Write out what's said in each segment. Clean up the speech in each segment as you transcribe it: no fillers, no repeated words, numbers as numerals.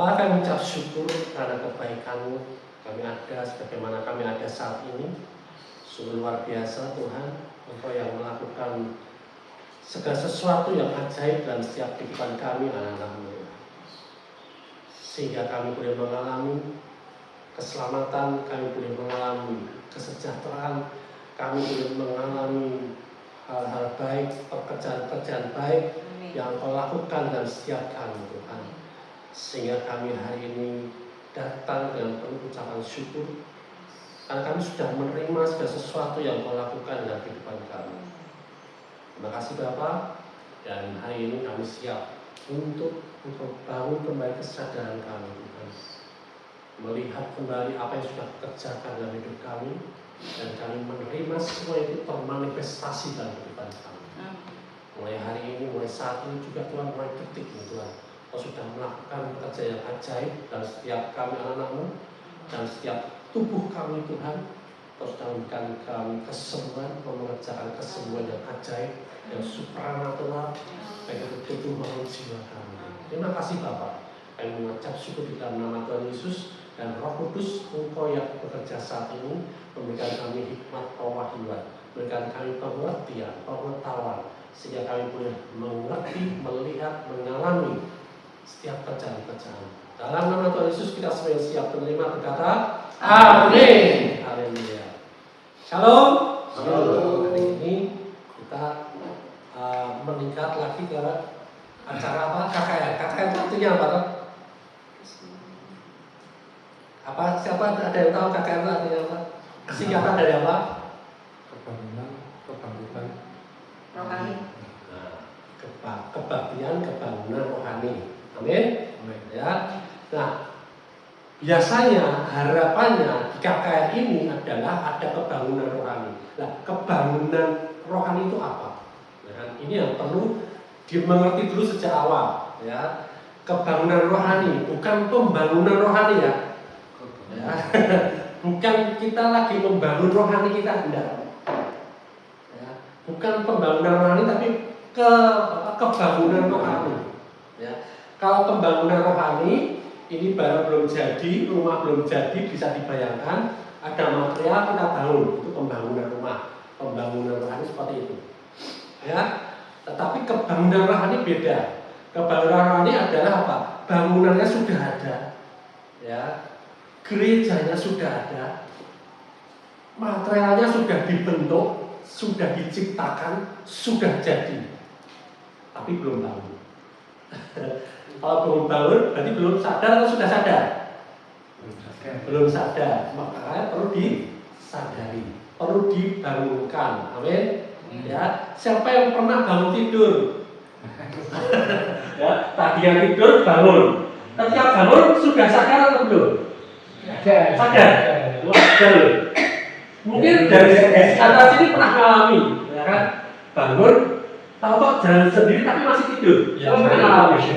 Bapa, kami ucap syukur karena kebaikan-Mu. Kami ada sebagaimana kami ada saat ini. Sungguh luar biasa Tuhan, Engkau yang melakukan segala sesuatu yang ajaib dalam setiap kehidupan kami anak-anak-Mu. Sehingga kami boleh mengalami keselamatan, kami boleh mengalami kesejahteraan, kami boleh mengalami hal-hal baik, pekerjaan-pekerjaan baik yang Engkau lakukan dalam setiap kami Tuhan. Sehingga kami hari ini datang dengan penuh ucapan syukur karena kami sudah menerima segala sesuatu yang Kau lakukan dalam kehidupan kami. Terima kasih Bapa, dan hari ini kami siap untuk bangun kembali kesadaran kami Tuhan, melihat kembali apa yang sudah kerjakan dalam hidup kami, dan kami menerima semua itu termanifestasi dalam kehidupan kami. Mulai hari ini, mulai saat ini juga Tuhan, mulai detik ini Tuhan, Kau sudah melakukan pekerjaan yang ajaib dalam setiap kami anak-anak-Mu, dalam setiap tubuh kami Tuhan. Kau sudah memberikan kami kesembuhan, Kau mengerjakan kesembuhan yang ajaib, yang supranatural, baik itu tubuh maupun jiwa kami. Terima kasih Bapak. Kami mengucap syukur di dalam nama Tuhan Yesus dan Roh Kudus, Engkau yang bekerja saat ini, memberikan kami hikmat pewahyuan, memberikan kami pengertian, pengetahuan, sehingga kami boleh mengerti, melihat, mengalami setiap kerjaan-kerjaan. Dalam nama Tuhan Yesus kita semua yang siap menerima berkata amin. Haleluya. Shalom. Shalom. Hari ini kita meningkat lagi ke acara apa? KKR. KKR itu artinya apa? Apa? Siapa ada yang tahu KKR itu artinya apa? Singkatan dari apa? Kebangkitan rohani. Kebaktian, kebangunan rohani. Amin. Ya. Nah, biasanya harapannya di KKR ini adalah ada kebangunan rohani. Nah, kebangunan rohani itu apa? Nah, ini yang perlu dimengerti dulu sejak awal. Ya, kebangunan rohani bukan pembangunan rohani ya. Ya. Bukan kita lagi membangun rohani kita, enggak. Ya. Bukan pembangunan rohani tapi kebangunan rohani. Ya. Kalau pembangunan rohani ini barang belum jadi, rumah belum jadi, bisa dibayangkan ada material kita bangun, itu pembangunan rumah, pembangunan rohani seperti itu. Ya, tetapi kebangunan rohani beda. Kebangunan rohani adalah apa? Bangunannya sudah ada, ya, gerejanya sudah ada, materialnya sudah dibentuk, sudah diciptakan, sudah jadi, tapi belum bangun. Kalau belum bangun, berarti belum sadar atau sudah sadar? Belum sadar, makanya perlu disadari, perlu dibangunkan. Amin. Ya, siapa yang pernah bangun tidur? Ya, tadi yang tidur bangun. Ketika bangun sudah sadar atau belum? Sadar. Sadar. Mungkin dari atas ini pernah mengalami, ya kan? Bangun, tahu-tahu jalan sendiri tapi masih tidur. Ya, pernah mengalami.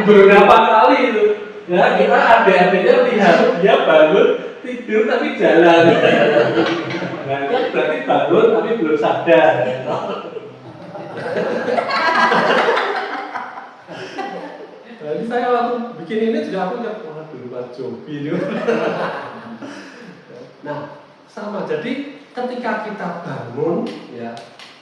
Beberapa kali itu. Ya, kita ada-adanya lihat dia bangun tidur tapi jalan. Nah, kan berarti bangun tapi belum sadar. Jadi saya waktu bikin ini juga aku ingat, wah dulu Pak Jobi itu. Nah, sama. Jadi ketika kita bangun, ya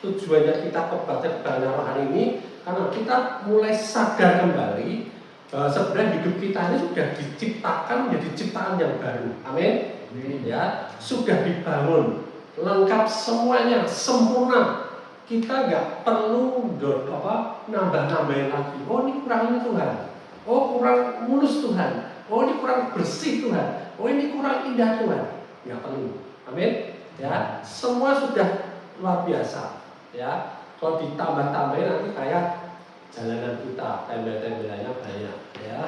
tujuannya kita kebangunan rohani ini karena kita mulai sadar kembali bahwa sebenarnya hidup kita ini sudah diciptakan menjadi ciptaan yang baru. Amin. Ya, sudah dibangun lengkap semuanya, sempurna. Kita nggak perlu nambah-nambahin lagi. Oh ini kurang ini Tuhan. Oh kurang mulus Tuhan. Oh ini kurang bersih Tuhan. Oh ini kurang indah Tuhan. Nggak perlu. Amin. Ya, semua sudah luar biasa. Ya, kalau ditambah-tambahin nanti kayak jalanan kita, tembel-tembelannya banyak. Ya,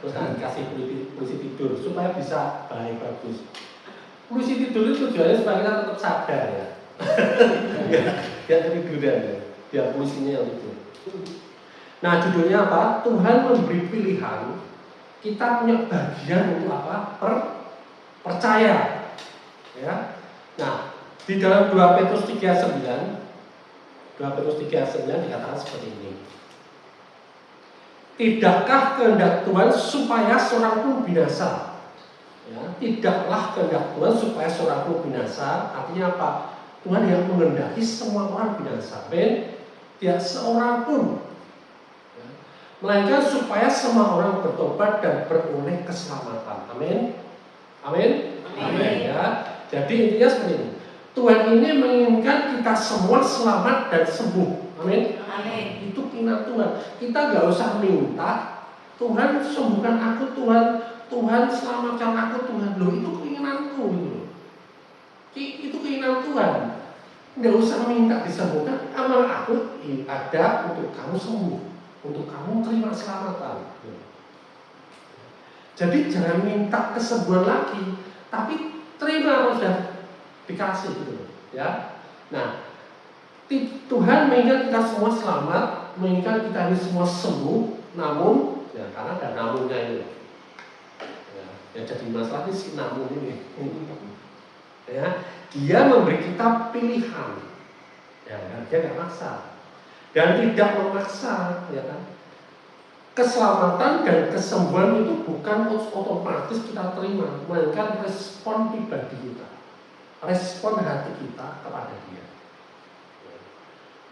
terus dikasih polisi tidur supaya bisa bagus. Polisi tidur itu tujuannya supaya kita tetap sadar ya. Biar ketiduran ya, biar polisinya yang tidur. Nah judulnya apa? Tuhan memberi pilihan. Kita punya bagian untuk apa? Percaya. Ya. Nah di dalam 2 Petrus 3:9 dikatakan seperti ini. Tidakkah kehendak Tuhan supaya seorang pun binasa? Ya, tidaklah kehendak Tuhan supaya seorang pun binasa. Artinya apa? Tuhan yang menghendaki semua orang binasa. Amin. Tidak seorang pun, ya, melainkan supaya semua orang bertobat dan beroleh keselamatan. Amin. Amin. Amin. Ya. Jadi intinya seperti ini. Tuhan ini menginginkan kita semua selamat dan sembuh. Amin. Amin. Itu keinginan Tuhan. Kita nggak usah minta Tuhan sembuhkan aku, Tuhan selamatkan aku, Tuhan. Loh, itu keinginanku gitu. Itu keinginan Tuhan. Nggak usah minta disembuhkan. Amal aku ada untuk kamu sembuh, untuk kamu terima keselamatan. Jadi jangan minta kesembuhan lagi, tapi terima sudah dikasih gitu, ya. Nah, Tuhan menginginkan kita semua selamat, menginginkan kita ini semua sembuh, namun ya karena ada namunnya ini, ya jadi masalah ini si namun ini, ya dia memberi kita pilihan, ya kan? Dia nggak maksa dan tidak memaksa, ya kan? Keselamatan dan kesembuhan itu bukan otomatis kita terima, melainkan respon pribadi kita, respon hati kita kepada Dia.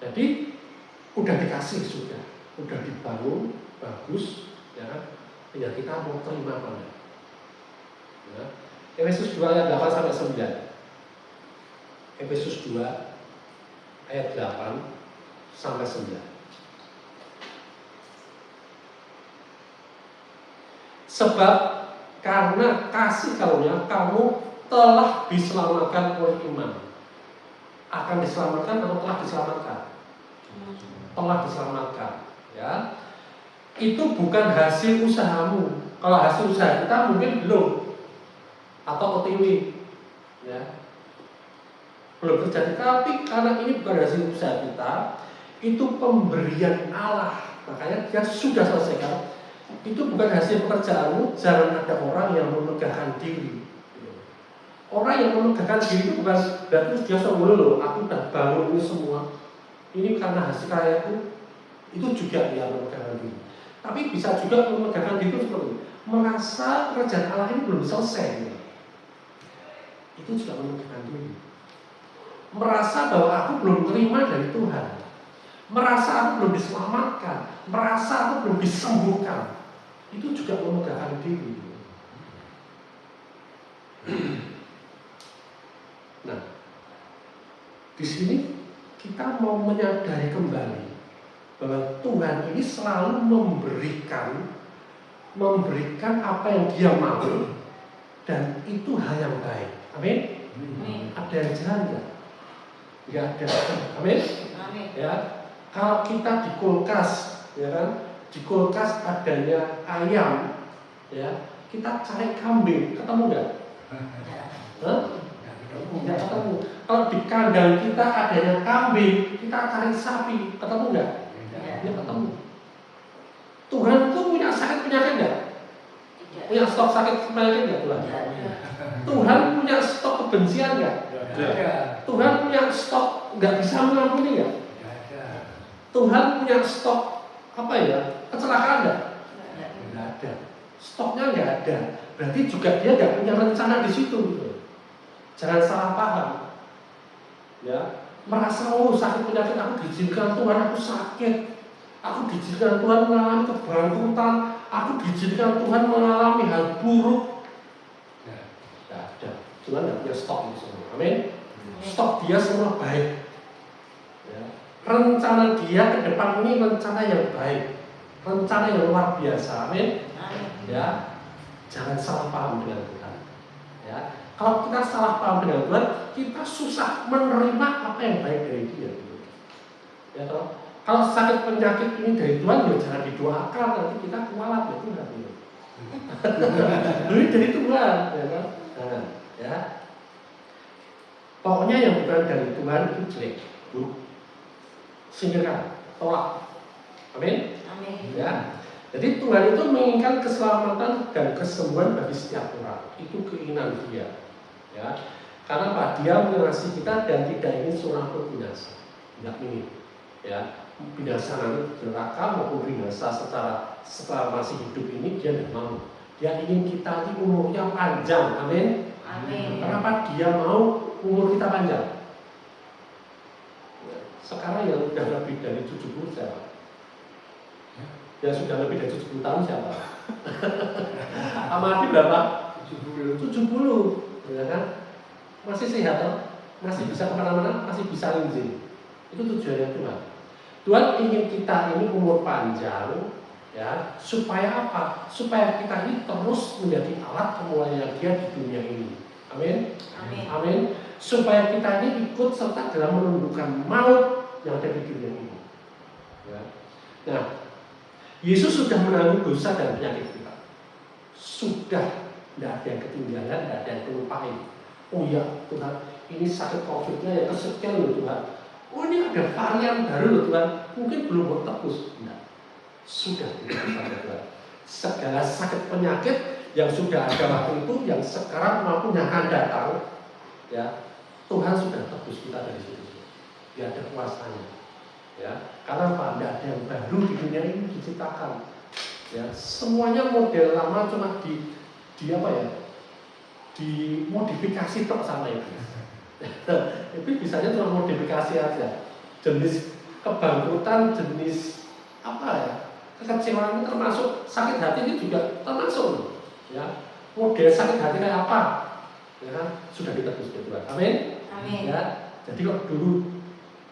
Jadi udah dikasih udah dibangun bagus, ya kan? Tinggal kita mau terima apa enggak. Ya. Efesus 2 ayat 8 sampai 9. Efesus 2 ayat 8 sampai 9. Sebab karena kasih karunia kamu telah diselamatkan oleh iman. Akan diselamatkan atau telah diselamatkan? Telah diselamatkan, ya. Itu bukan hasil usahamu. Kalau hasil usaha kita mungkin belum, atau OTW, ya, belum terjadi. Tapi karena ini bukan hasil usaha kita, itu pemberian Allah. Makanya dia sudah selesaikan. Itu bukan hasil pekerjaanmu. Jangan ada orang yang memegahkan diri. Orang yang memegahkan diri itu bukan berarti dia sombong loh. Aku udah bangun ini semua. Ini karena hasil karyaku. Itu juga dia memegahkan diri. Tapi bisa juga memegahkan diri itu seperti merasa pekerjaan Allah ini belum selesai. Itu juga memegahkan diri. Merasa bahwa aku belum terima dari Tuhan. Merasa aku belum diselamatkan. Merasa aku belum disembuhkan. Itu juga memegahkan diri. Nah, di sini kita mau menyadari kembali bahwa Tuhan ini selalu memberikan apa yang Dia mau, dan itu hal yang baik. Amin. Ada yang jahat nggak? Nggak ada. Amin. Ya, kalau kita di kulkas, ya kan, di kulkas adanya ayam, ya, kita cari kambing, ketemu nggak? Nggak ketemu. Kalau di kandang kita adanya kambing, kita cari sapi, ketemu nggak? Nggak ketemu. Tuhan tuh punya sakit penyakit nggak? Punya stok sakit penyakit nggak Tuhan? Tuhan punya stok kebencian nggak? Tuhan punya stok nggak bisa mengampuni nggak? Tuhan punya stok apa ya? Kecelakaan nggak? Nggak ada. Stoknya nggak ada. Berarti juga Dia nggak punya rencana di situ. Gitu. Jangan salah paham. Ya, merasa sakit penyakit aku diizinkan Tuhan, aku sakit. Aku diizinkan Tuhan mengalami kebangkrutan. Aku diizinkan Tuhan mengalami hal buruk. Nggak ada. Tuhan nggak punya stok itu semua. Amin. Stok Dia semua baik. Ya. Rencana Dia ke depan ini rencana yang baik, rencana yang luar biasa. Amin. Ya, jangan salah paham dengan Tuhan. Ya, kalau kita salah paham dengan Tuhan, kita susah menerima apa yang baik dari Dia. Ya, kalau sakit penyakit ini dari Tuhan, ya jangan didoakan, nanti kita kualat ya Tuhan. Ini dari Tuhan, ya kan? Nah, ya. Pokoknya yang bukan dari Tuhan itu jelek, buruk, singkirkan, tolak. Amin. Ya. Jadi Tuhan itu menginginkan keselamatan dan kesembuhan bagi setiap orang. Itu keinginan Dia. Ya. Karena apa? Dia mengasihi kita dan tidak ingin seorang pun binasa. Tidak ingin. ya, binasa nanti di neraka maupun binasa setelah masih hidup ini dia tidak mau. Dia ingin kita ini umurnya panjang, amin. Amin. Kenapa dia mau umur kita panjang? Sekarang yang sudah lebih dari 70 siapa? Yang sudah lebih dari 70 tahun siapa? Amadi berapa? 70, ya kan? Masih sehat, masih bisa kemana-mana, masih bisa izin. Itu tujuannya Tuhan. Tuhan ingin kita ini umur panjang, ya, supaya apa? Supaya kita ini terus menjadi alat kemuliaan Dia di dunia ini. Amin. Amin. Amin. Supaya kita ini ikut serta dalam menundukkan maut yang ada di dunia ini. Ya. Nah, Yesus sudah menanggung dosa dan penyakit kita. Sudah, tidak ada yang ketinggalan, tidak ada yang kelupain. Oh ya Tuhan, ini sakit COVID-nya yang kesekian loh Tuhan. Oh ini ada varian baru loh Tuhan, mungkin belum bertebus. Tidak, sudah ditebus oleh Tuhan. Segala sakit penyakit yang sudah ada waktu itu, yang sekarang maupun yang akan datang, ya Tuhan sudah tebus kita dari situ. Dia ada kuasanya. Ya, karena apa? Tidak ada yang baru di dunia ini diciptakan. Ya, semuanya model lama cuma dimodifikasi tok sama itu. Tapi bisanya cuma modifikasi aja. Jenis kebangkrutan, jenis apa ya? Kekecewaan ini termasuk sakit hati ini juga termasuk. Ya, model sakit hati kayak apa? Ya kan? Sudah ditebus oleh Tuhan. Amin. Amin. Ya, jadi kok dulu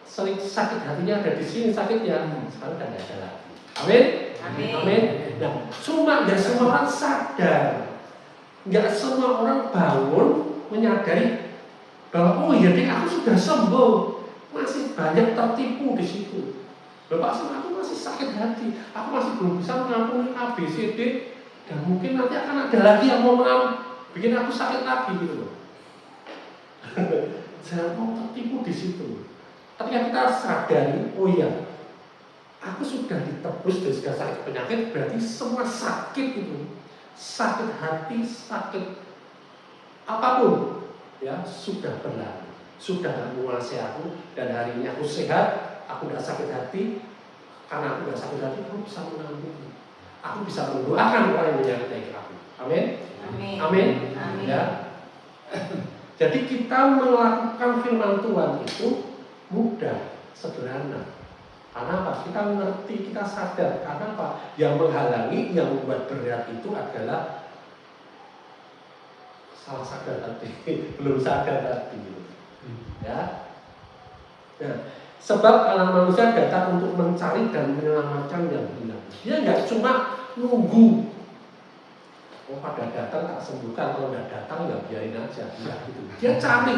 sering sakit hatinya ada di sini sakitnya, sekarang tidak ada lagi. Amin. Amin. Amin. Nah, cuma nggak semua orang sadar, nggak semua orang bangun menyadari bahwa oh iya deh aku sudah sembuh. Masih banyak tertipu di situ. Bapak sama aku masih sakit hati, aku masih belum bisa mengampuni A, B, C, D, dan mungkin nanti akan ada lagi yang mau bikin aku sakit lagi gitu loh. Jangan mau tertipu di situ. Ketika kita sadari, oh iya, aku sudah ditebus dari segala sakit penyakit, berarti semua sakit itu, sakit hati, sakit apapun, ya sudah berlalu, sudah tidak menguasai aku, dan hari ini aku sehat, aku tidak sakit hati, karena aku tidak sakit hati, aku bisa mengampuni, aku bisa mendoakan orang yang menyakiti aku. Amin. Amin. Amin. Amin. Ya. Jadi kita melakukan firman Tuhan itu mudah, sederhana. Karena apa? Kita mengerti, kita sadar. Karena apa? Yang menghalangi, yang membuat berat itu adalah salah sadar tadi, belum sadar tadi. Ya. Nah, sebab anak manusia datang untuk mencari dan menyelamatkan yang hilang. Dia nggak cuma nunggu. Oh pada datang tak sembuhkan, kalau nggak datang ya biarin aja. Enggak gitu. Dia cari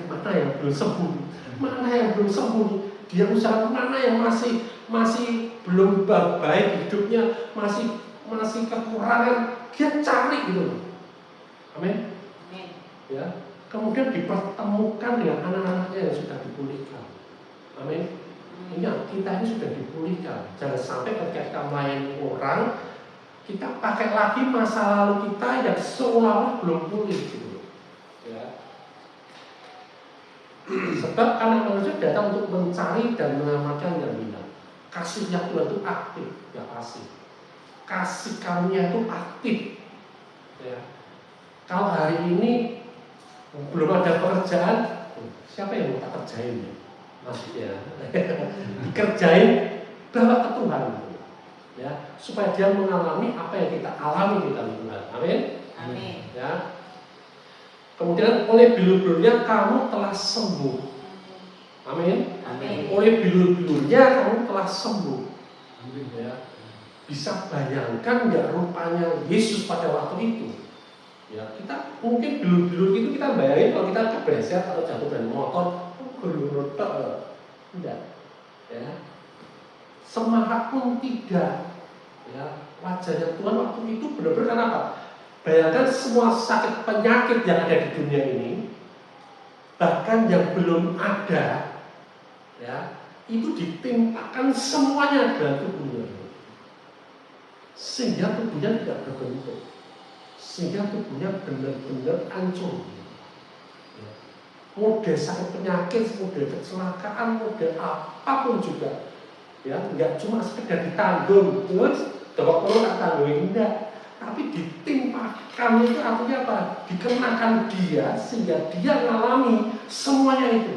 mana yang belum sembuh. Mana yang belum sembuh, dia usaha mana yang masih belum baik hidupnya, masih kekurangan, dia cari gitu. Amin. Ya. Kemudian dipertemukan dengan anak-anaknya yang sudah dipulihkan. Amin. Ingat, kita ini sudah dipulihkan. Jangan sampai ketika kita melayani orang, kita pakai lagi masa lalu kita yang seolah-olah belum pulih gitu. Ya. Sebab anak manusia datang untuk mencari dan menyelamatkan yang hilang. Kasihnya Tuhan itu aktif, ya pasif. Kasih karunia itu aktif. Ya. Kalau hari ini belum ada pekerjaan, siapa yang mau tak kerjain ya? Maksudnya dikerjain, bawa ke Tuhan, ya, supaya dia mengalami apa yang kita alami di dalam Tuhan. Amin. Amin. Ya. Kemudian oleh bilur-bilurnya kamu telah sembuh. Amin. Amin. Oleh bilur-bilurnya kamu telah sembuh. Amin. Ya. Bisa bayangkan nggak rupanya Yesus pada waktu itu? Ya, kita mungkin bilur-bilur itu kita bayangin kalau kita kepleset atau jatuh dari motor, bilur tidak. Ya. Semangat pun tidak. Ya, wajahnya Tuhan waktu itu benar-benar apa? Bayangkan semua sakit penyakit yang ada di dunia ini, bahkan yang belum ada, ya, itu ditimpakan semuanya dalam tubuhnya, sehingga tubuhnya tidak berbentuk, sehingga tubuhnya benar-benar hancur. Ya. model sakit penyakit, model kecelakaan, model apapun juga, ya nggak cuma sekedar ditanggung, terus dokter tak tanggung, enggak, tapi ditimpakan itu artinya apa? Dikenakan dia sehingga dia mengalami semuanya itu.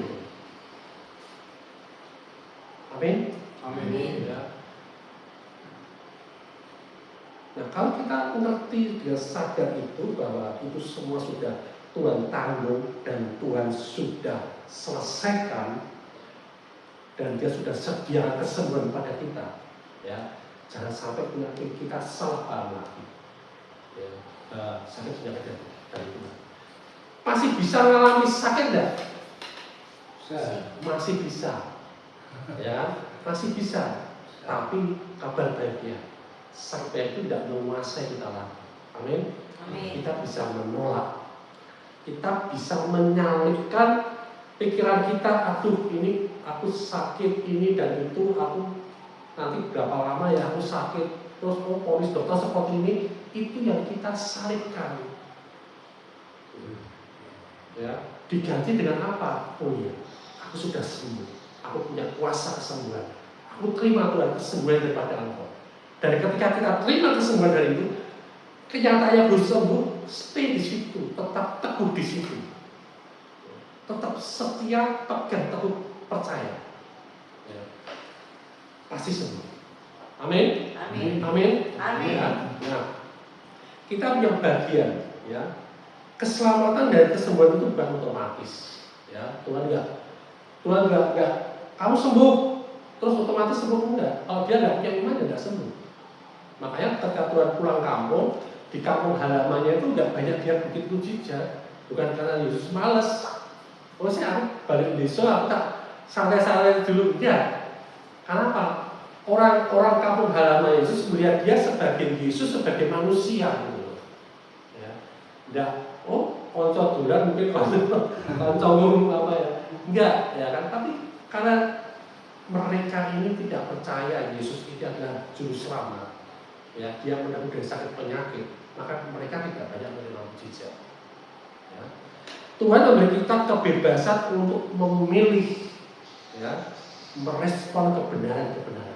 Amin. Amin. Ya. Nah, kalau kita mengerti dan sadar itu bahwa itu semua sudah Tuhan tanggung dan Tuhan sudah selesaikan dan Dia sudah sediakan kesembuhan pada kita, ya jangan sampai penyakit kita salah paham lagi. Ya, sakit penyakit dari Tuhan. Masih bisa mengalami sakit enggak? Masih bisa, ya masih bisa. Tapi kabar baiknya, sakit itu tidak menguasai kita lagi. Amin. Kita bisa menolak, kita bisa menyalipkan pikiran kita. Aduh, ini aku sakit ini dan itu, aku nanti berapa lama ya aku sakit, terus polis dokter seperti ini. Itu yang kita salibkan, ya diganti dengan apa? Oh iya, aku sudah sembuh, aku punya kuasa kesembuhan, aku terima Tuhan kesembuhan daripada Engkau. Dan ketika kita terima kesembuhan dari itu, kenyataannya belum sembuh, stay di situ, tetap teguh di situ, tetap setia, pegang teguh, percaya, ya, pasti sembuh. Amin. Amin. Amin. Amin. Ya. Nah, kita punya bagian, ya. Keselamatan dan kesembuhan itu bukan otomatis, ya. Tuhan enggak kamu sembuh terus otomatis sembuh, enggak. Kalau dia enggak punya iman, ya enggak sembuh. Makanya ketika Tuhan pulang kampung, di kampung halamannya itu enggak banyak dia bukit mujizat, bukan karena Yesus malas. Oh saya balik desa, aku tak santai-santai dulu, enggak. Karena apa? Orang-orang kampung halaman Yesus melihat dia sebagai Yesus, sebagai manusia, gitu. Ya, enggak. Oh, konco dolan mungkin konco apa ya? Enggak, ya kan? Tapi karena mereka ini tidak percaya Yesus itu adalah juru selamat, ya, dia menanggung dari sakit penyakit, maka mereka tidak banyak menerima mujizat. Ya. Tuhan memberi kita kebebasan untuk memilih, ya, merespon kebenaran-kebenarannya.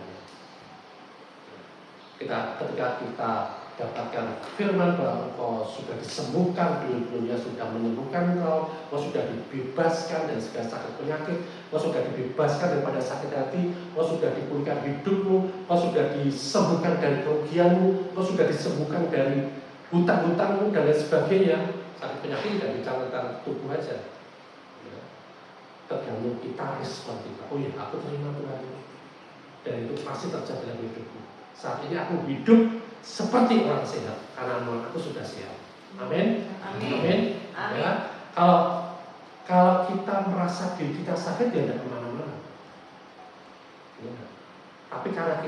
Ketika kita dapatkan firman bahwa engkau sudah disembuhkan, dunia sudah menyembuhkan engkau sudah dibebaskan dari segala sakit penyakit, engkau sudah dibebaskan daripada sakit hati, engkau sudah dipulihkan hidupmu, engkau sudah disembuhkan dari kerugianmu, engkau sudah disembuhkan dari hutang-hutangmu dan lain sebagainya. Sakit penyakit tidak dicatatkan tubuh aja, ya. Tergantung kita respon kita. Oh ya, aku terima Tuhan ini, dan itu pasti terjadi dalam hidupku. Saat ini aku hidup seperti orang sehat karena aku sudah sehat. Amin. Amin. Ya. Kalau kita merasa diri kita sakit, ya tidak kemana-mana. Ya. Tapi karena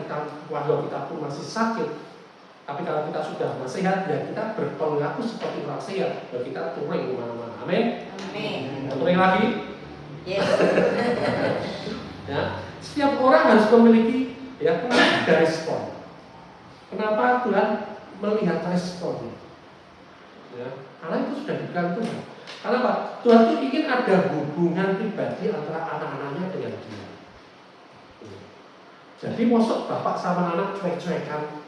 walau kita pun masih sakit, tapi kalau kita sudah sehat, ya kita berperilaku seperti orang sehat, ya kita touring kemana-mana. Amin. Amin. Touring lagi. Yes. Ya. Setiap orang harus memiliki, ya, kenapa ada respon. Kenapa Tuhan melihat responnya? Ya, karena itu sudah diberikan Tuhan. Karena apa? Tuhan itu ingin ada hubungan pribadi antara anak-anaknya dengan Dia. Jadi mosok bapak sama anak cuek-cuekan.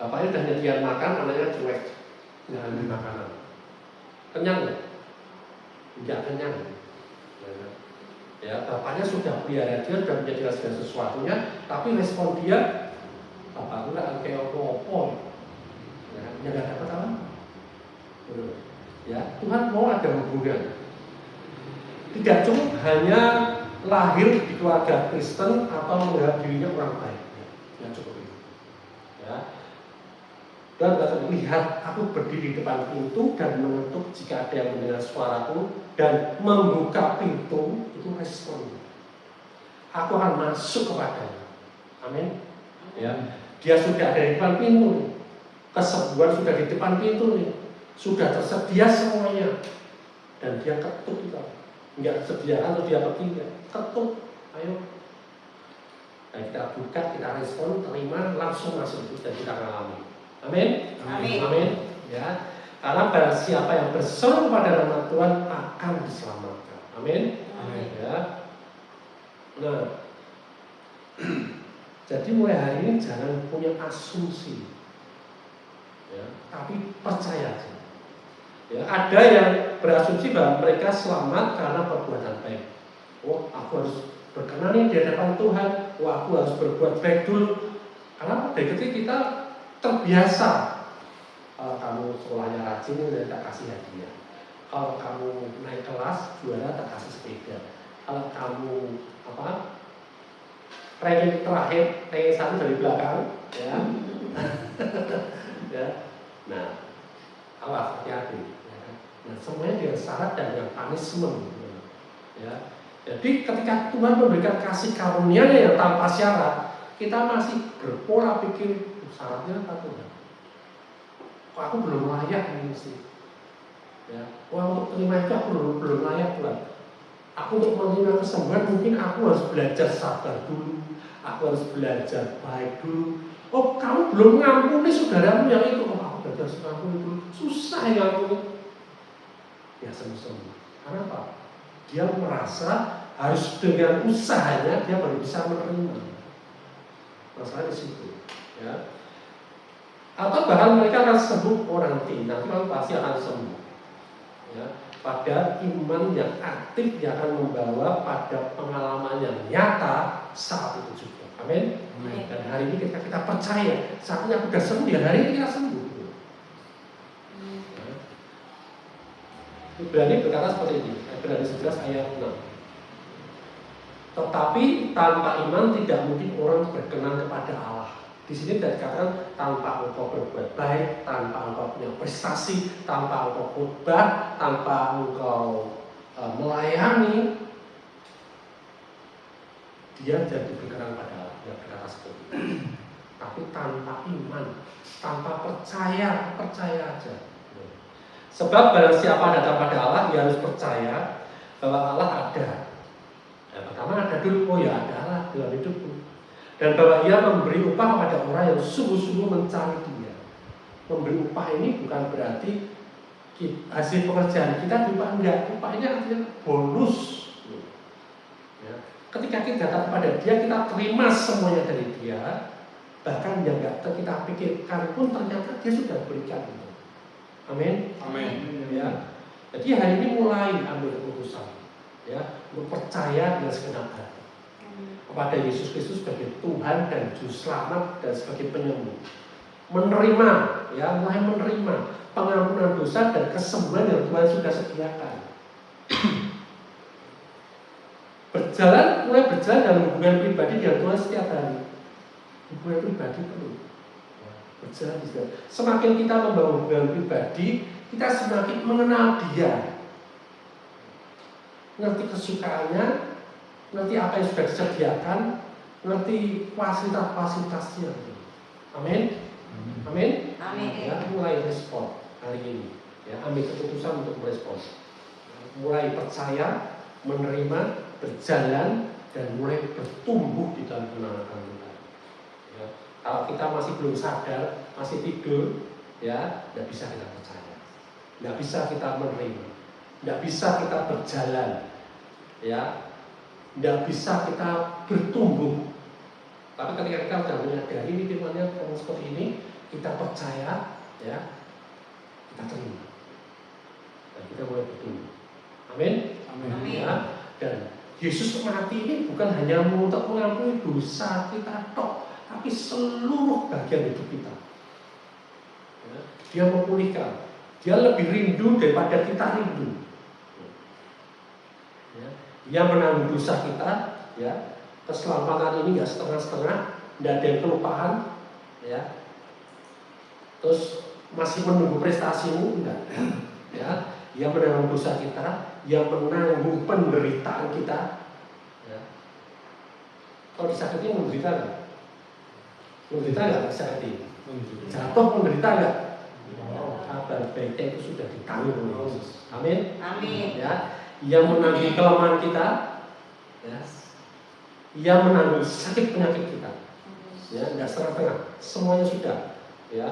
Bapaknya udah nyediain makan, anaknya cuek, nggak ambil makanan. Kenyang nggak? Nggak kenyang. Ya, bapaknya sudah pelihara dia, sudah menyediakan segala sesuatunya, tapi respon dia, bapakku nggak kayak apa-apa, ya nggak dapat apa. Ya, Tuhan mau ada hubungan. Tidak cukup hanya lahir di keluarga Kristen atau menganggap dirinya orang baik. Tidak cukup itu. Ya. Dan lihat aku berdiri di depan pintu dan mengetuk jika ada yang mendengar suaraku dan membuka pintu, itu respon. Aku akan masuk kepadanya. Amin. Ya. Dia sudah ada di depan pintu, kesembuhan sudah di depan pintu, sudah tersedia semuanya, dan dia ketuk kita, nggak sediakan atau dia pergi, ketuk, ayo, dan kita buka, kita respon, terima, langsung masuk itu dan kita alami. Amin. Amin. Amin. Ya, karena barang siapa yang berseru kepada nama Tuhan akan diselamatkan. Amin. Amin. Ya. Nah, jadi mulai hari ini jangan punya asumsi, ya, tapi percaya aja. Ya, ada yang berasumsi bahwa mereka selamat karena perbuatan baik. Oh, aku harus berkenan nih di hadapan Tuhan. Oh, aku harus berbuat baik dulu. Karena dari kecil kita terbiasa. Kalau kamu sekolahnya rajin, tak kasih hadiah. Kalau kamu naik kelas juara, tak kasih sepeda. Kalau kamu ranking terakhir, ranking 1 dari belakang, ya. Ya. Nah, awas hati-hati. Nah, semuanya dengan syarat dan dengan punishment. Ya. Jadi ketika Tuhan memberikan kasih karunia-Nya yang tanpa syarat, kita masih berpola pikir syaratnya apa Tuhan? Kok aku belum layak ini sih? Ya, untuk terima itu aku belum layak Tuhan. Aku untuk menerima kesembuhan mungkin aku harus belajar sabar dulu, aku harus belajar baik dulu. Oh, kamu belum ngampuni saudaramu yang itu? Oh, aku belajar ngampuni dulu. Susah ya ngampuni. Ya semu-semu. Karena apa? Dia merasa harus dengan usahanya dia baru bisa menerima. Masalah di situ. Ya. Atau bahkan mereka akan sembuh nanti kamu pasti akan sembuh. Ya. Pada iman yang aktif yang akan membawa pada pengalaman yang nyata saat itu juga. Amin. Dan hari ini ketika kita percaya saatnya aku sudah sembuh, ya hari ini kita sembuh. Ibrani berkata seperti ini, Ibrani 11 ayat 6. Tetapi tanpa iman tidak mungkin orang berkenan kepada Allah. Di sini tidak dikatakan tanpa engkau berbuat baik, tanpa engkau punya prestasi, tanpa engkau khotbah, tanpa engkau melayani, dia jadi berkenan pada Allah. Dia berkata seperti itu. Tapi tanpa iman, tanpa percaya aja. Sebab barang siapa datang pada Allah, dia harus percaya bahwa Allah ada. Yang pertama ada dulu, oh ya ada Allah dalam hidupku. Dan bahwa ia memberi upah pada orang yang sungguh-sungguh mencari dia. Memberi upah ini bukan berarti hasil pekerjaan kita diupah, enggak. Upah ini artinya bonus. Ya. Ketika kita datang kepada dia, kita terima semuanya dari dia. Bahkan yang enggak kita pikirkan pun ternyata dia sudah berikan itu. Amin. Amin. Ya. Jadi hari ini mulai ambil keputusan, ya, untuk percaya dengan segenap hati kepada Yesus Kristus sebagai Tuhan dan Juru Selamat dan sebagai penyembuh. Menerima, ya, mulai menerima pengampunan dosa dan kesembuhan yang Tuhan sudah sediakan. Mulai berjalan dalam hubungan pribadi dengan Tuhan setiap hari. Hubungan pribadi perlu berjalan di sana. Semakin kita membangun hubungan pribadi, kita semakin mengenal Dia. Ngerti kesukaannya, ngerti apa yang sudah disediakan, ngerti fasilitas-fasilitasnya. Amin. Amin. Amin. Ya, mulai respon hari ini. Ya, ambil keputusan untuk merespon. Mulai percaya, menerima, berjalan, dan mulai bertumbuh di dalam pengenalan Tuhan. Ya, kalau kita masih belum sadar, masih tidur, ya, tidak bisa kita percaya, tidak bisa kita menerima, tidak bisa kita berjalan, ya, tidak bisa kita bertumbuh. Tapi ketika kita sudah menyadari ini firman-Nya seperti ini, kita percaya, ya, kita terima, dan kita mulai bertumbuh. Amin. Amin. Ya, dan Yesus mati ini bukan hanya untuk mengampuni dosa kita tok, tapi seluruh bagian hidup kita. Ya, dia memulihkan, dia lebih rindu daripada kita rindu. Ya, dia menanggung dosa kita, ya. Keselamatan ini nggak setengah-setengah, tidak ada yang kelupaan, ya. Terus masih menunggu prestasimu, enggak. Ya, dia menanggung dosa kita, dia menanggung penderitaan kita. Ya. Kalau disakiti menderita nggak? Menderita nggak disakiti? Jatuh menderita nggak? Kabar baiknya itu sudah ditanggung oleh Yesus. Amin. Amin. Ya, ia menanggung kelemahan kita, ya. Ia menanggung sakit penyakit kita. Ya, tidak setengah-setengah. Semuanya sudah, ya.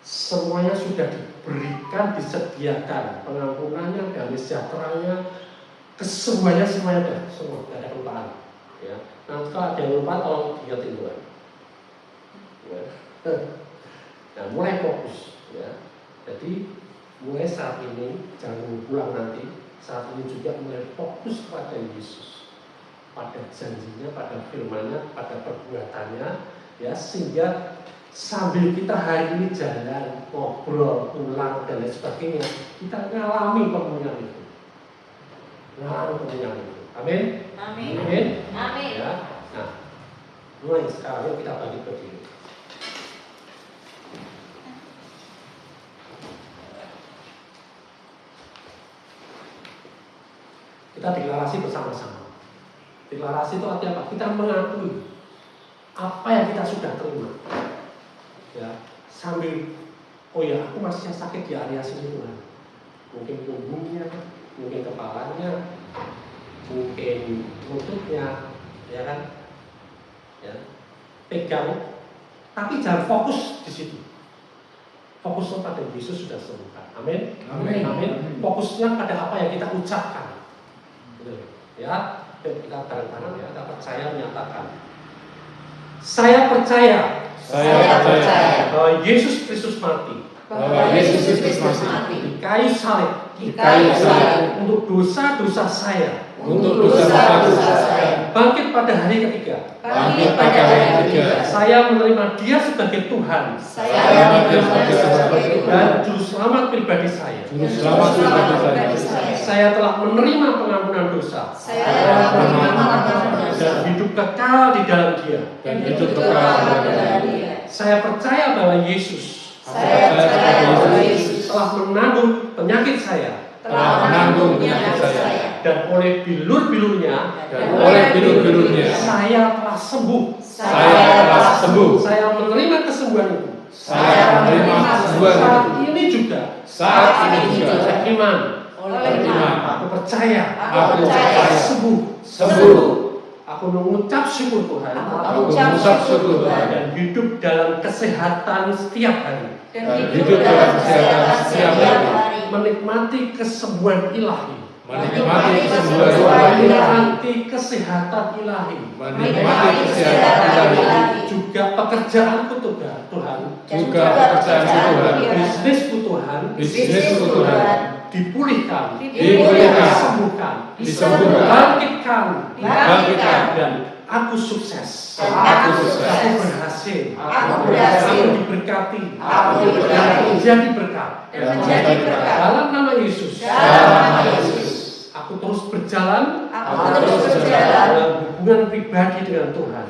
Semuanya sudah diberikan, disediakan pengampunannya, damai sejahteranya, kesemuanya semuanya ada, semua tidak ada kelupaan. Ya. Nah, kalau ada yang lupa, tolong diingetin Tuhan. Ya. Nah, mulai fokus. Ya. Jadi mulai saat ini, jangan pulang nanti. Saat ini juga mulai fokus pada Yesus, pada janjinya, pada firman-Nya, pada perbuatannya, ya, sehingga sambil kita hari ini jalan, ngobrol, pulang dan lain sebagainya, kita ngalami pemulihan itu. Ngalami pemulihan itu. Amin. Amin. Amin. Amin. Ya. Nah, mulai sekarang yuk kita bagi berdiri. Kita deklarasi bersama-sama. Deklarasi itu artinya apa? Kita mengakui apa yang kita sudah terima. Ya, sambil oh ya, aku masih sakit di area sini Tuhan. Mungkin punggungnya, mungkin kepalanya, mungkin lututnya, ya kan? Ya, pegang, tapi jangan fokus di situ. Fokusnya pada Yesus sudah sembuhkan. Amin. Amin. Amin. Fokusnya pada apa yang kita ucapkan. Gitu. Ya, kita bareng-bareng ya, kita percaya menyatakan. Saya percaya bahwa Yesus Kristus mati. Di kayu salib. Untuk dosa-dosa saya. Bangkit pada hari ketiga. Saya menerima Dia sebagai Tuhan. Dan juru selamat pribadi saya. Saya telah menerima pengampunan dosa. Dan hidup kekal di dalam Dia. Saya percaya bahwa Yesus telah menanggung penyakit saya. Dan oleh bilur-bilurnya saya telah sembuh. Saya menerima kesembuhan itu. Saat ini juga saya iman. Aku percaya sembuh. Aku mengucap syukur Tuhan. Dan hidup dalam kesehatan setiap hari. Menikmati kesembuhan ilahi. Menikmati kesehatan ilahi. Juga pekerjaanku Tuhan. Bisnisku Tuhan. Dipulihkan. Disembuhkan. Bangkitkan. Dan aku sukses. Aku berhasil. Aku diberkati. Menjadi berkat. Dalam nama Yesus. Aku terus berjalan. Dalam hubungan pribadi dengan Tuhan.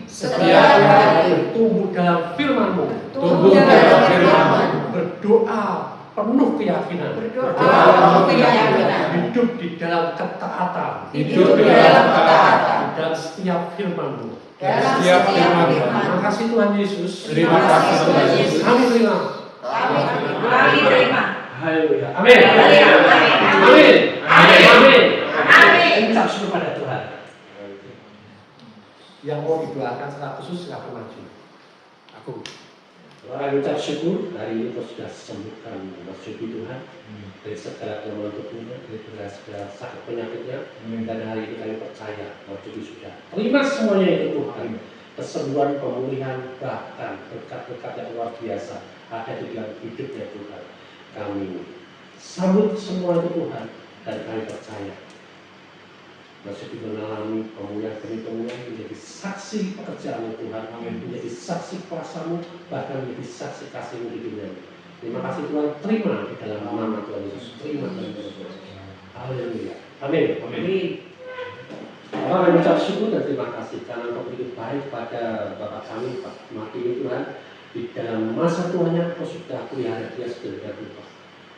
Setiap hari bertumbuh dalam firman-Mu. Berdoa penuh keyakinan. Hidup di dalam ketaatan. Dan setiap firman-Mu. Terima kasih Tuhan Yesus. Kami terima. Haleluya. Amin. Ucap syukur pada Tuhan. Yang mau didoakan secara khusus silakan maju. Aku. Ucap syukur hari ini kau sudah sembuhkan Mas Yogi Tuhan dari segala kelemahan tubuhnya, dari segala sakit penyakitnya. Dan hari ini kami percaya Mas Yogi sudah terima semuanya itu Tuhan. Kesembuhan, pemulihan, bahkan berkat-berkat yang luar biasa ada di dalam hidupnya Tuhan. Kami sambut semua itu Tuhan dan kami percaya Mas Yogi mengalami pemulihan demi pemulihan, menjadi saksi pekerjaan Tuhan, menjadi saksi kuasa-Mu, bahkan menjadi saksi kasih-Mu di dunia. Terima kasih Tuhan, terima di dalam nama Tuhan Yesus, terima dalam nama Tuhan Yesus. Haleluya. Amin. Orang mengucap syukur dan terima kasih karena Engkau begitu baik pada Bapak kami, Pak Martin Tuhan. Di dalam masa tuanya Kau sudah pelihara dia sedemikian rupa.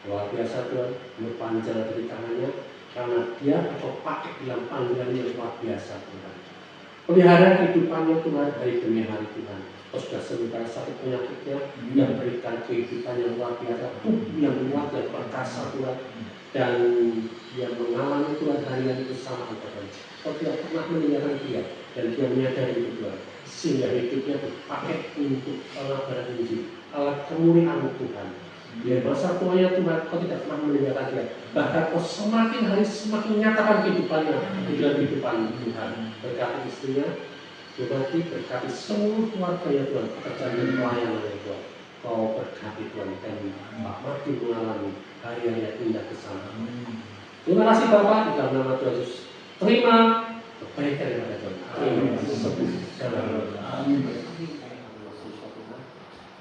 Luar biasa Tuhan, panjang dari tangannya karena dia Kau pakai dalam panggilan yang luar biasa Tuhan. Pelihara kehidupannya Tuhan hari demi hari Tuhan. Kau sudah sembuhkan sakit penyakitnya dan berikan kehidupan yang luar biasa, tubuh yang kuat dan perkasa Tuhan. Dan dia mengalami Tuhan hari-hari bersama Tuhan. Kau tidak pernah meninggalkan dia dan dia menyadari itu Tuhan. Sehingga hidupnya dipakai untuk alat Injil, alat kemuliaan Tuhan. Biar masa tuanya Tuhan kau tidak pernah meninggalkan dia. Bahkan kau semakin hari semakin nyatakan kehidupannya di dalam kehidupan Tuhan. Berkati istrinya, berkati seluruh keluarganya Tuhan, pekerjaan dan pelayanannya Tuhan. Kau berkati Tuhan dan Pak Martin mengalami hari-hari yang indah bersama. Terima kasih Bapak di dalam nama Tuhan Yesus. Terima kebaikan daripada Tuhan. Terima kasih.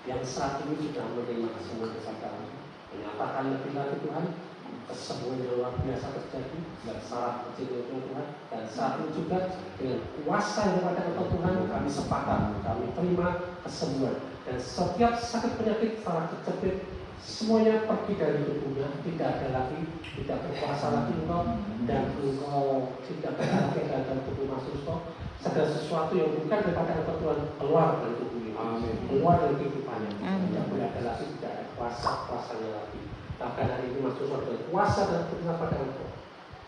Yang saat ini sudah menerima kesembuhan kesadaran, menyatakan lebih lagi Tuhan, kesembuhan yang luar biasa terjadi dan saraf kecil Tuhan. Dan saat ini juga dengan kuasa yang daripada Engkau Tuhan, kami sepakat, kami terima kesembuhan. Dan setiap sakit penyakit saraf terjepit, semuanya pergi dari tubuhnya, tidak ada lagi, tidak berkuasa lagi Engkau, dan Engkau tidak berada dalam tubuh Mas Rusto. Segala sesuatu yang bukan daripada Engkau Tuhan keluar dari tubuh ini, keluar dari kehidupannya, tidak berada lagi, tidak ada kuasa-kuasanya lagi. Bahkan hari ini Mas Rusto ada kuasa dan berdoa pada Engkau,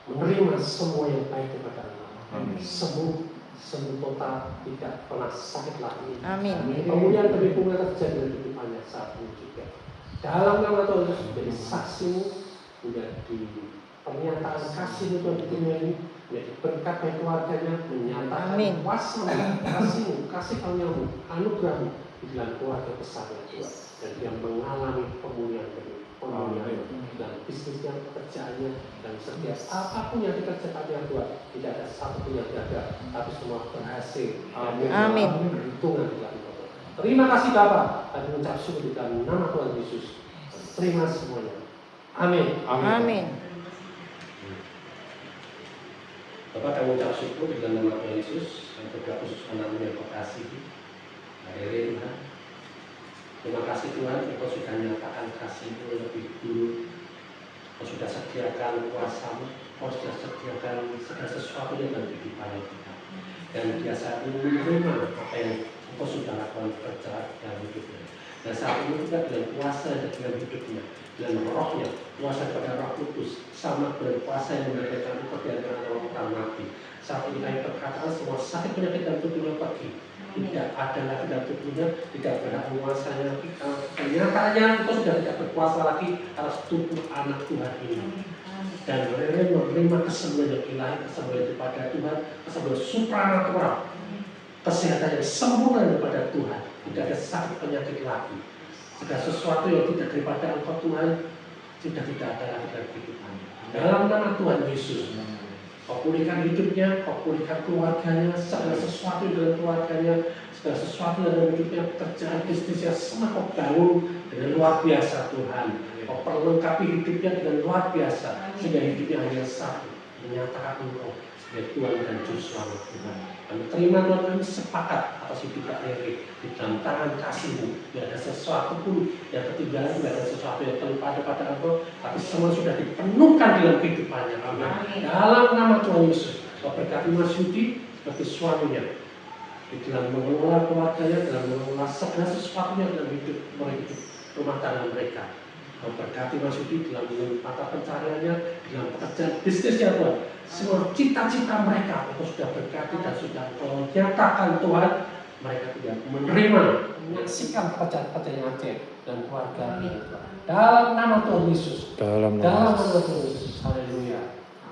menerima semua yang baik daripada Engkau, sembuh total, tidak pernah sakit lagi. Pemulihan demi pemulihan terjadi dalam kehidupannya saat ini juga. Dalam nama Tuhan Yesus menjadi saksimu, menjadi pernyataan kasih Tuhan di dunia ini, menjadi berkat bagi keluarganya, menyatakan kuasa-Mu, kasih-Mu, kasih karuniamu, anugerah-Mu di dalam keluarga besarnya Tuhan. Dan dia mengalami pemulihan demi pemulihan dalam bisnisnya, pekerjaannya, dan setiap apapun yang dikerjakannya Tuhan, tidak ada satu pun yang gagal, tapi semua berhasil. Amin. Perhitungan di dalam Tuhan. Terima kasih Bapak, kami mengucap syukur di dalam nama Tuhan Yesus. Terima semuanya. Amin. Bapak kami mengucap syukur di dalam nama Tuhan Yesus, dan berdoa khusus anakmu yang kau kasihi. Hari Tuhan, terima kasih Tuhan, Engkau sudah menyatakan kasih-Mu lebih dulu. Kau sudah sediakan kuasa-Mu, Kau sudah sediakan segala sesuatu dalam kehidupan kita. Dan dia saat ini menerima apa yang Engkau sudah lakukan kerja dalam hidupnya. Dan saat ini juga dengan kuasa dalam hidupnya, dengan rohnya, kuasa kepada Roh Kudus, sama dengan kuasa yang memberikan Engkau di antara orang mati. Saat ini kami berkata semua sakit penyakit dalam tubuhnya pergi. Tidak ada lagi dalam tubuhnya, tidak berhak menguasanya lagi. Kenyataannya Engkau sudah tidak berkuasa lagi atas tubuh anak Tuhan ini. Dan mereka menerima kesembuhan yang ilahi, kesembuhan daripada Tuhan, kesembuhan supranatural, kesehatan yang sempurna daripada Tuhan. Tidak ada sakit penyakit lagi. Segala sesuatu yang tidak daripada Engkau Tuhan sudah tidak ada lagi dalam kehidupannya. Dalam nama Tuhan Yesus, Kau pulihkan hidupnya, Kau pulihkan keluarganya, segala sesuatu dalam keluarganya, segala sesuatu dalam hidupnya, pekerjaan bisnisnya, semua Kau bangun dengan luar biasa Tuhan. Kau perlengkapi hidupnya dengan luar biasa, sehingga hidupnya hanya satu, menyatakan Engkau sebagai Tuhan dan Juru Selamat Tuhan. Kami terima Tuhan, kami sepakat atas hidup Kak Rere di dalam tangan kasih-Mu. Tidak ada sesuatu pun yang ketinggalan, tidak ada sesuatu yang terlupa pada Engkau, tapi semua sudah dipenuhkan dalam kehidupannya. Amin. Dalam nama Tuhan Yesus, Kau berkati Mas Yudi sebagai suaminya, di dalam mengelola keluarganya, dalam mengelola segala sesuatunya dalam hidup rumah tangga mereka. Kau berkati Mas Yudi dalam mata pencariannya, dalam pekerjaan bisnisnya Tuhan. Semua cita-cita mereka Engkau sudah berkati dan sudah Kau nyatakan Tuhan. Mereka tidak menerima, menyaksikan pekerjaan-pekerjaan yang ajaib dan keluarga ini Tuhan. Dalam nama Tuhan Yesus. Dalam nama Tuhan Yesus. Haleluya.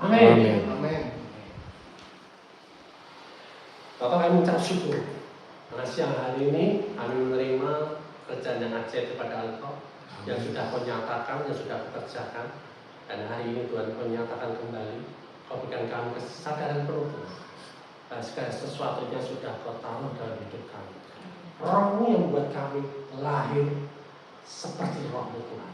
Amin. Bapak kami mengucap syukur karena siang hari ini kami menerima kerjaan yang ajaib kepada Engkau yang sudah Kau nyatakan, yang sudah Kau kerjakan. Dan hari ini Tuhan Kau nyatakan kembali, Kau berikan kami kesadaran penuh dan segala sesuatunya sudah Kau taruh dalam hidup kami. Roh-Mu yang membuat kami lahir seperti Roh-Mu Tuhan.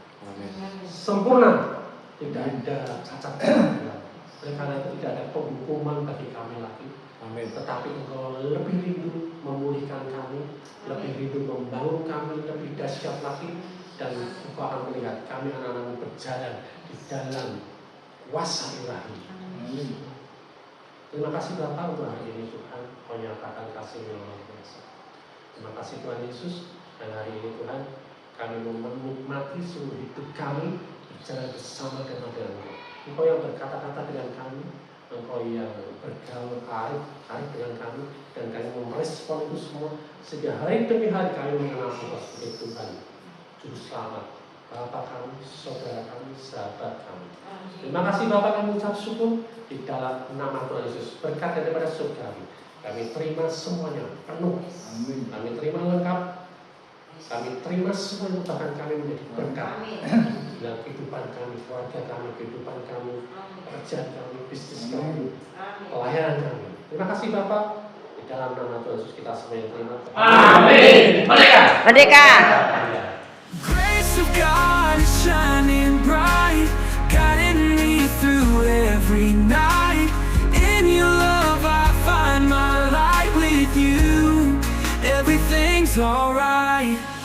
Sempurna, tidak ada cacat Tuhan. Oleh karena itu tidak ada penghukuman bagi kami lagi. Amin. Tetapi Engkau lebih rindu memulihkan kami, lebih rindu membangun kami lebih dahsyat lagi, dan Engkau akan melihat kami anak-anak berjalan di dalam kuasa ilahi. Amin. Terima kasih Bapa untuk hari ini Tuhan, Kau nyatakan kasih-Mu yang luar biasa. Terima kasih Tuhan Yesus, dan hari ini Tuhan kami menikmati seluruh hidup kami berjalan bersama dengan Engkau. Engkau yang berkata-kata dengan kami, Engkau yang bergaul arif dengan kami, dan kami merespon itu semua sehingga hari demi hari kami mengenal Engkau sebagai Tuhan, Juru Selamat, Bapak kami, saudara kami, sahabat kami. Terima kasih Bapak, kami ucap syukur di dalam nama Tuhan Yesus. Berkat daripada surgawi, kami terima semuanya penuh. Kami terima lengkap. Kami terima semua, bahkan kami menjadi berkat dalam kehidupan kami, keluarga kami, kehidupan kami, pekerjaan kami, bisnis kami, pelayanan kami. Terima kasih Bapak. Di dalam nama Tuhan Yesus kita semua yang terima. Amin. Merdeka. Merdeka. Grace of God is shining bright, guiding me through every night. In your love I find my light with you. Everything's alright.